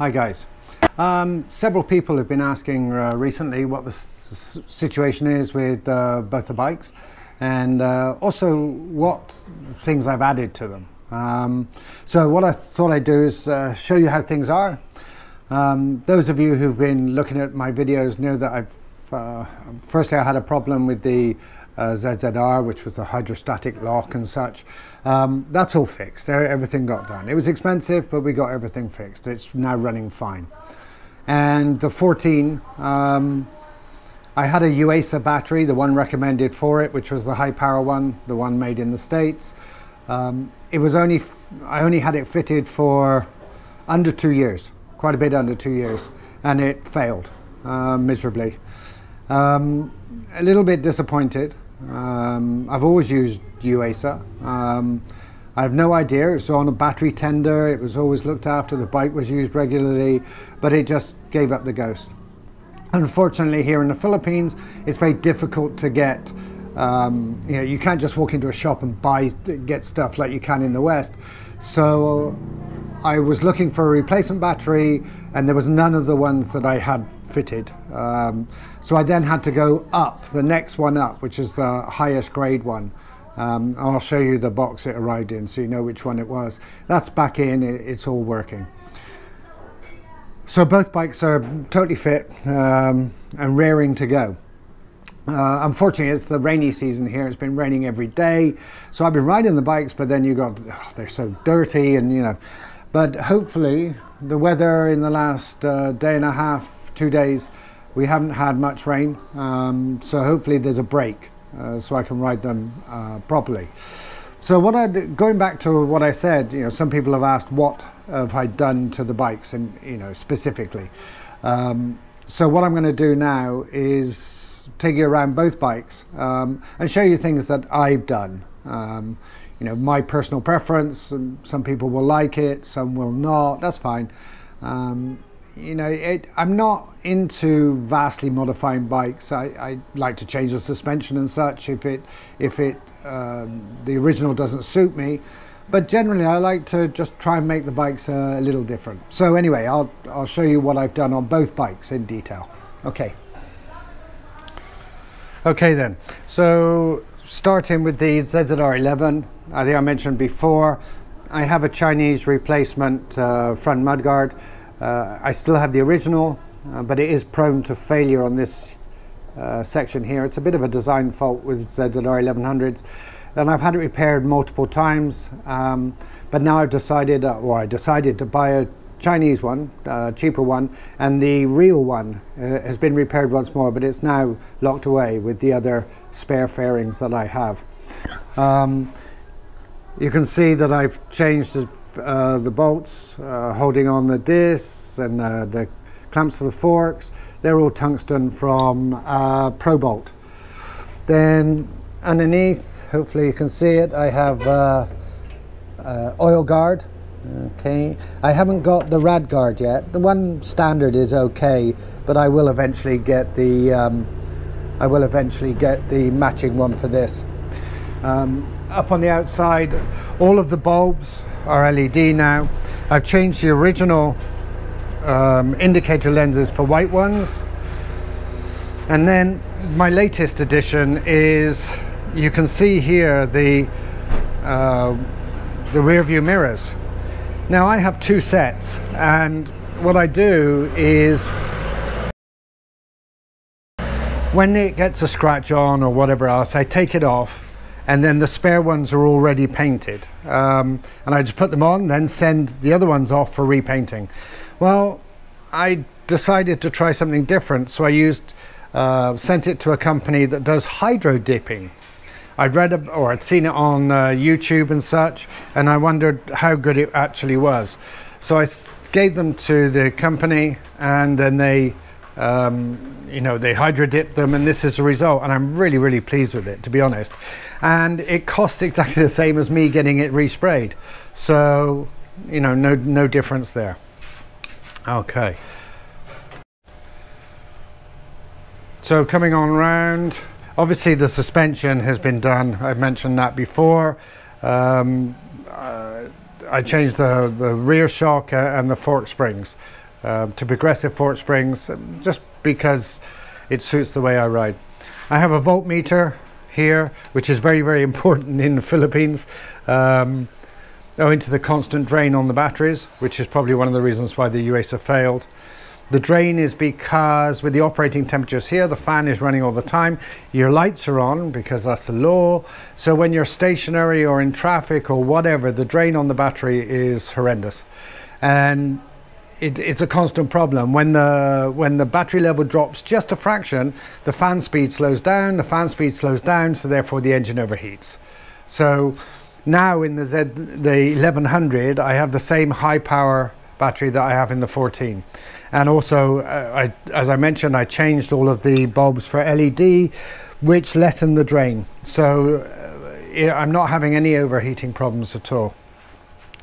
Hi guys. Several people have been asking recently what the situation is with both the bikes, and also what things I've added to them. So what I thought I'd do is show you how things are. Those of you who've been looking at my videos know that firstly I had a problem with the ZZR, which was a hydrostatic lock and such. That's all fixed. Everything got done. It was expensive, but we got everything fixed. It's now running fine. And the 14, I had a UASA battery, the one recommended for it, which was the high power one, the one made in the States. It was I only had it fitted for under 2 years, quite a bit under 2 years, and it failed miserably. A little bit disappointed. I've always used UASA. I have no idea. It was on a battery tender. It was always looked after. The bike was used regularly, but it just gave up the ghost. Unfortunately, here in the Philippines, it's very difficult to get. You can't just walk into a shop and get stuff like you can in the West. So I was looking for a replacement battery, and there was none of the ones that I had fitted. So I then had to go up, the next one up, which is the highest grade one. I'll show you the box it arrived in so you know which one it was. That's back in, it's all working. So both bikes are totally fit and raring to go. Unfortunately, it's the rainy season here. It's been raining every day. So I've been riding the bikes, but then they're so dirty and but hopefully the weather in the last day and a half, 2 days, we haven't had much rain, so hopefully there's a break so I can ride them properly. So going back to what I said, some people have asked what have I done to the bikes, and specifically. So what I'm going to do now is take you around both bikes and show you things that I've done. My personal preference, and some people will like it, some will not. That's fine. I'm not into vastly modifying bikes. I like to change the suspension and such if the original doesn't suit me, but generally I like to just try and make the bikes a little different. So anyway, I'll show you what I've done on both bikes in detail. Okay then, so starting with the ZZR11, I think I mentioned before, I have a Chinese replacement front mudguard. I still have the original, but it is prone to failure on this section here. It's a bit of a design fault with ZZR 1100s, and I've had it repaired multiple times, but now I've decided, I decided to buy a Chinese one, cheaper one, and the real one has been repaired once more, but it's now locked away with the other spare fairings that I have. You can see that I've changed the bolts holding on the discs and the clamps for the forks. They're all tungsten from Pro Bolt. Then underneath, hopefully you can see it, I have oil guard. Okay, I haven't got the rad guard yet. The one standard is okay, but I will eventually get the matching one for this. Up on the outside, all of the bulbs are LED now. I've changed the original indicator lenses for white ones, and then my latest addition is, you can see here the rear view mirrors. Now I have 2 sets, and what I do is when it gets a scratch on or whatever else, I take it off, and then the spare ones are already painted, and I just put them on, then send the other ones off for repainting. Well, I decided to try something different, so I sent it to a company that does hydro dipping. I'd seen it on YouTube and such, and I wondered how good it actually was. So I gave them to the company, and then they hydro dipped them, and this is the result, and I'm really, really pleased with it, to be honest. And it costs exactly the same as me getting it resprayed, so no difference there. Okay, so coming on round, obviously the suspension has been done. I've mentioned that before. I changed the rear shock and the fork springs. to progressive fork springs, just because it suits the way I ride. I have a voltmeter here, which is very, very important in the Philippines, owing to the constant drain on the batteries, which is probably one of the reasons why the Uacer failed. The drain is because with the operating temperatures here, the fan is running all the time. Your lights are on because that's the law. So when you're stationary or in traffic or whatever, the drain on the battery is horrendous. And it's a constant problem. When the battery level drops just a fraction, the fan speed slows down, so therefore the engine overheats. So now in the 1100, I have the same high power battery that I have in the 14. And also, as I mentioned, I changed all of the bulbs for LED, which lessen the drain. So I'm not having any overheating problems at all.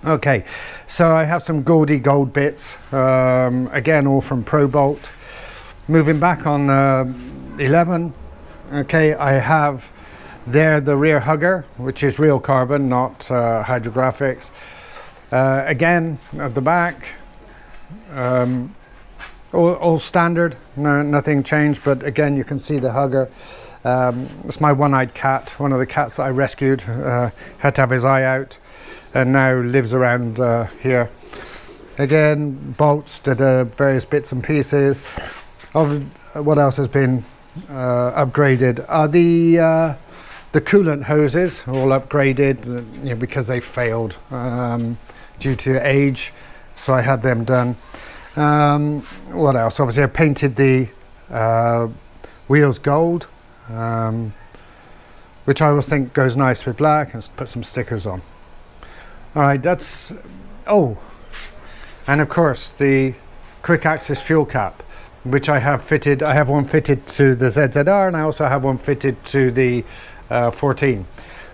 Okay, so I have some gaudy gold bits, again all from ProBolt. Moving back on 11, okay, I have there the rear hugger, which is real carbon, not hydrographics. Again, at the back, all standard, nothing changed, but again you can see the hugger. It's my one-eyed cat, one of the cats that I rescued, had to have his eye out, and now lives around here. Again, bolts to the various bits and pieces. What else has been upgraded are the coolant hoses, all upgraded, you know, because they failed due to age, so I had them done. What else? Obviously I painted the wheels gold, which I always think goes nice with black, and put some stickers on. Alright, that's, oh, and of course the quick access fuel cap, which I have fitted. I have one fitted to the ZZR, and I also have one fitted to the 14.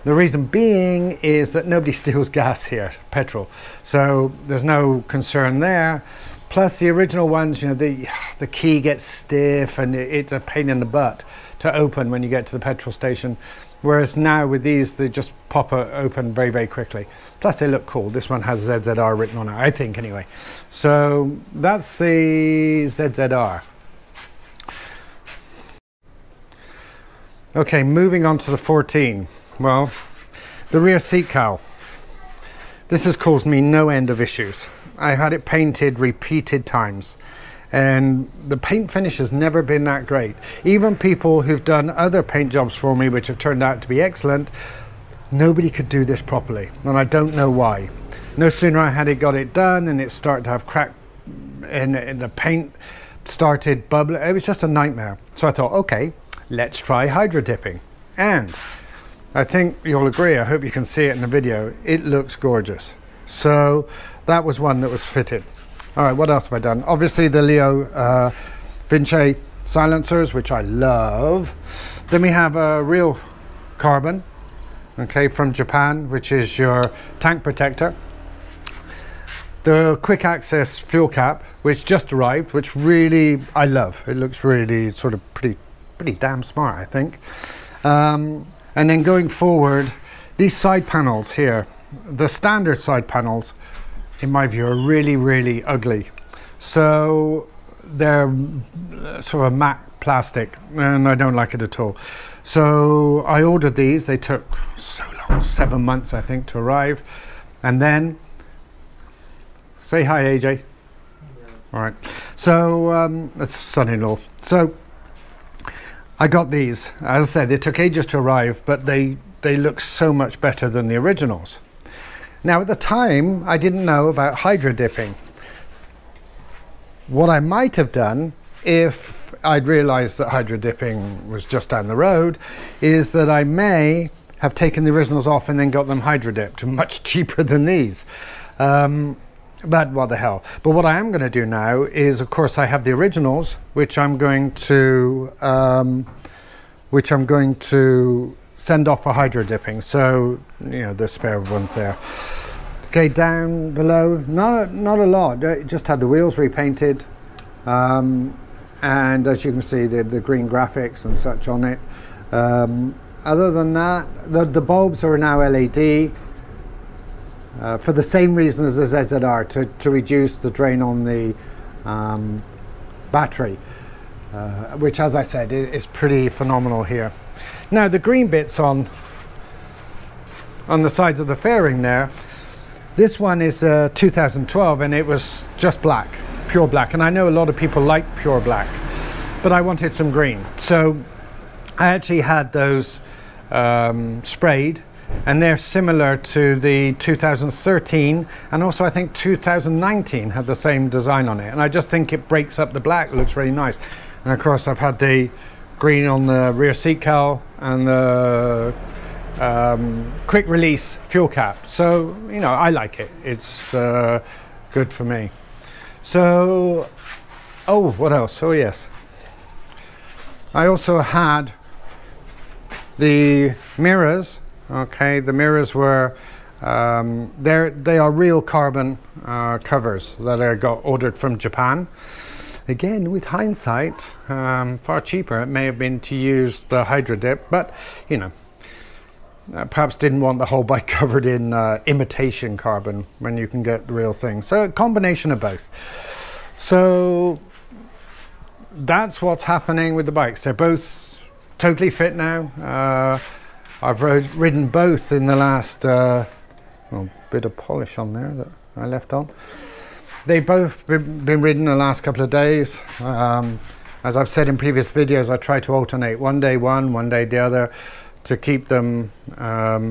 The reason being is that nobody steals gas here, petrol, so there's no concern there. Plus the original ones, you know, the key gets stiff and it's a pain in the butt to open when you get to the petrol station. Whereas now with these, they just pop open very, very quickly. Plus they look cool. This one has ZZR written on it, I think anyway. So that's the ZZR. Okay, moving on to the 14. Well, the rear seat cowl. This has caused me no end of issues. I've had it painted repeated times, and the paint finish has never been that great. Even people who've done other paint jobs for me which have turned out to be excellent, nobody could do this properly, and I don't know why. No sooner I had got it done and it started to have crack and the paint started bubbling. It was just a nightmare. So I thought, okay, let's try hydro dipping, and I think you'll agree, I hope you can see it in the video, it looks gorgeous. So that was one that was fitted. All right, what else have I done? Obviously the Leo Vinci silencers, which I love. Then we have a real carbon, okay, from Japan, which is your tank protector. The quick access fuel cap, which just arrived, which really I love. It looks really sort of pretty damn smart, I think. And then going forward, these side panels here, the standard side panels, in my view, are really, really ugly. So they're sort of matte plastic, and I don't like it at all. So I ordered these. They took so long, 7 months I think to arrive. And then, say hi AJ. Yeah. All right, so that's son-in-law. So I got these. As I said, they took ages to arrive, but they look so much better than the originals. Now at the time I didn't know about hydro dipping. What I might have done if I'd realized that hydro dipping was just down the road is that I may have taken the originals off and then got them hydro dipped, much cheaper than these. But what the hell. But what I am going to do now is, of course, I have the originals, which I'm going to send off for hydro dipping. So, you know, the spare ones there. Okay, down below, not a lot. Just had the wheels repainted, and as you can see, the green graphics and such on it. Other than that, the bulbs are now LED. For the same reason as the ZZR, to reduce the drain on the battery, which, as I said, is pretty phenomenal here. Now the green bits on the sides of the fairing there, this one is 2012 and it was just black, pure black, and I know a lot of people like pure black, but I wanted some green, so I actually had those sprayed, and they're similar to the 2013, and also I think 2019 had the same design on it, and I just think it breaks up the black, looks really nice. And of course I've had the green on the rear seat cowl and the quick release fuel cap, so you know, I like it. It's good for me. So, oh, what else? Oh yes, I also had the mirrors. Okay, the mirrors were they are real carbon covers that I got ordered from Japan. Again, with hindsight, far cheaper it may have been to use the Hydro Dip, but you know, perhaps didn't want the whole bike covered in imitation carbon when you can get the real thing. So a combination of both. So that's what's happening with the bikes. They're both totally fit now. I've ridden both in the last bit of polish on there that I left on. They've both been ridden the last couple of days. As I've said in previous videos, I try to alternate one day one day the other, to keep them up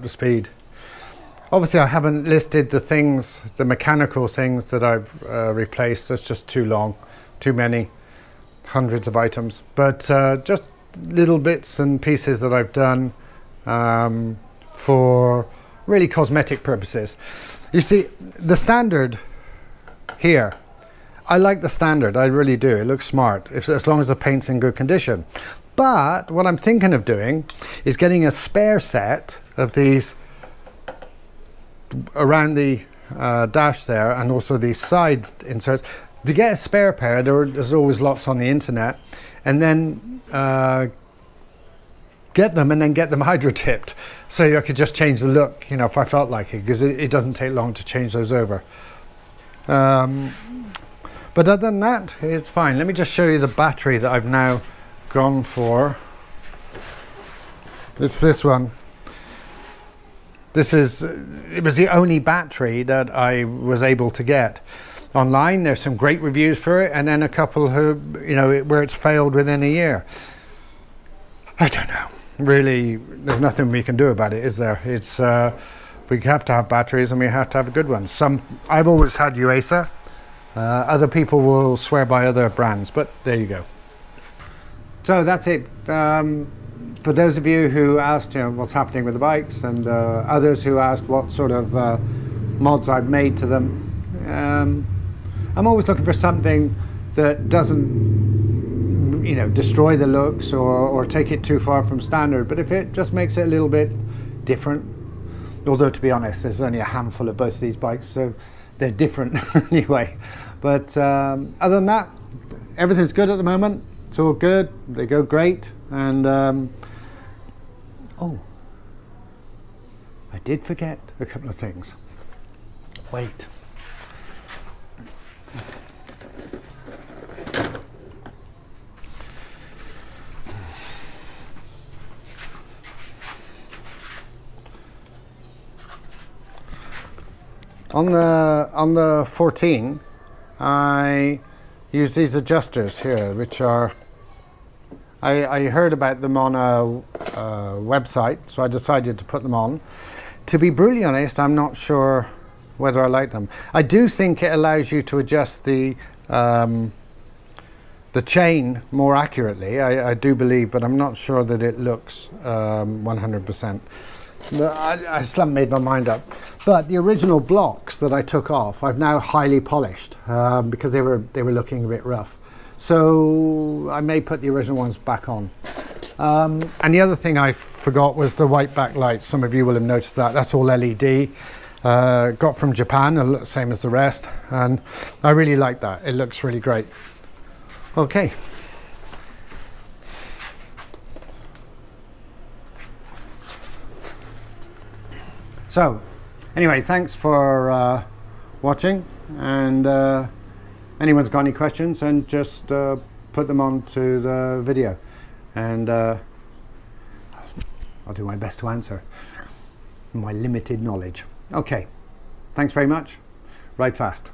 to speed. Obviously I haven't listed the things, the mechanical things that I've replaced. That's just too long, too many, hundreds of items, but just little bits and pieces that I've done for really cosmetic purposes. You see, the standard here, I like the standard, I really do. It looks smart, as long as the paint's in good condition. But what I'm thinking of doing is getting a spare set of these around the dash there, and also these side inserts. To get a spare pair, there's always lots on the internet, and then get them hydro tipped, so I could just change the look, you know, if I felt like it, because it doesn't take long to change those over. But other than that, it's fine. Let me just show you the battery that I've now gone for. It's this one. It was the only battery that I was able to get online. There's some great reviews for it, and then a couple who, you know, where it's failed within a year. I don't know, really, there's nothing we can do about it, is there? It's we have to have batteries, and we have to have good ones. I've always had UEFA. Other people will swear by other brands, but there you go. So that's it. For those of you who asked, you know, what's happening with the bikes, and others who asked what sort of mods I've made to them, I'm always looking for something that doesn't, you know, destroy the looks or take it too far from standard, but if it just makes it a little bit different. Although, to be honest, there's only a handful of both of these bikes, so they're different anyway. But other than that, everything's good at the moment. It's all good. They go great. And oh, I did forget a couple of things. Wait. On the 14, I use these adjusters here, which are, I heard about them on a website, so I decided to put them on. To be brutally honest, I'm not sure whether I like them. I do think it allows you to adjust the chain more accurately, I do believe, but I'm not sure that it looks 100%. I still haven't made my mind up. But the original blocks that I took off, I've now highly polished because they were looking a bit rough. So I may put the original ones back on. And the other thing I forgot was the white backlight. Some of you will have noticed that. That's all LED. Got from Japan, same as the rest. And I really like that. It looks really great. Okay. So, anyway, thanks for watching. and anyone's got any questions, and just put them onto the video, and I'll do my best to answer my limited knowledge. Okay, thanks very much. Ride fast.